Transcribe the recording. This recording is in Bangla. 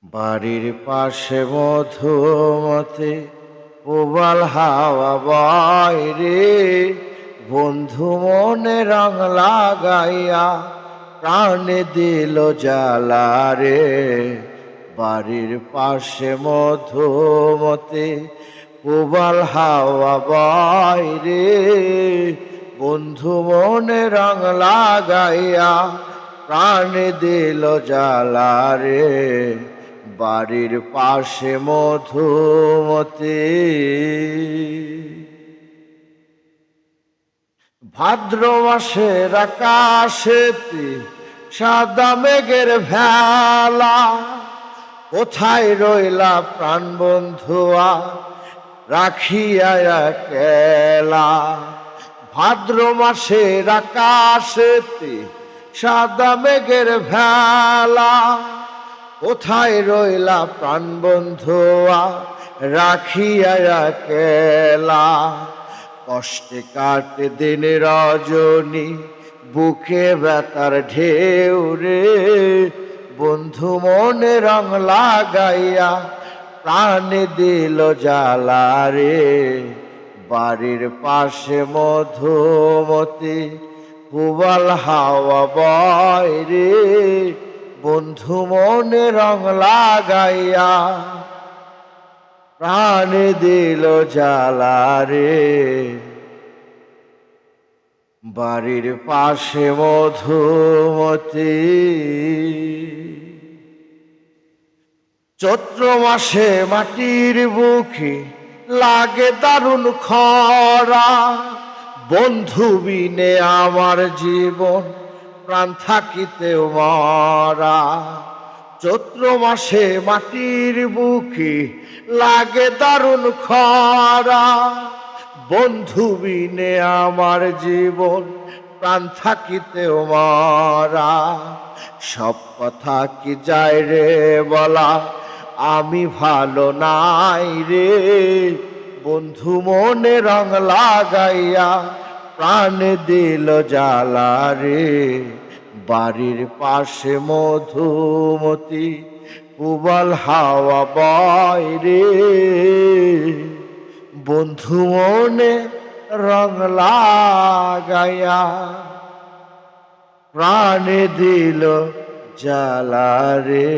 বাড়ির পাশে মধুমতে প্রবাল হাওয়া বয় রে, বন্ধু মনে রং লাগাইয়া প্রাণে দিল জ্বালা রে। বাড়ির পাশে মধুমতে প্রবাল হাওয়া বয় রে, বন্ধু মনে রং লাগাইয়া প্রাণে দিল জ্বালা রে। বাড়ির পাশে মধুমতি। ভাদ্র মাসের আকাশেতে সাদা মেঘের ভেলা, কোথায় রইলা প্রাণ বন্ধুয়া রাখিয়া একলা। ভাদ্র মাসের আকাশেতে সাদা মেঘের ভেলা, কোথায় রইলা প্রাণ বন্ধুয়া রাখিয়া একলা। কষ্টে কাটে দিন রজনী, বুকে ব্যথার ঢেউ রে, বন্ধু মনে রং লাগাইয়া প্রাণে দিল জ্বালা রে। বাড়ির পাশে মধুমতি প্রবাল হাওয়া বয় রে, বন্ধু মনে রং লাগাইয়া প্রাণে দিল জ্বালা রে। বাড়ির পাশে মধুমতি। চৈত্র মাসে মাটির বুকে লাগে দারুণ খরা, বন্ধু বিনে আমার জীবন প্রাণ থাকিতেও মরা। চৈত্র মাসে মাটির বুকে লাগে দারুণ খরা, বন্ধু বিনে আমার জীবন প্রাণ থাকিতেও মরা। সব কথা কি যায় রে বলা, আমি ভালো নাই রে, বন্ধু মনে রং লাগাইয়া প্রাণে দিল জ্বালা রে। বাড়ির পাশে মধুমতি প্রবাল হাওয়া বয় রে, বন্ধু মনে রং লাগাইয়া প্রাণে দিল জ্বালা রে।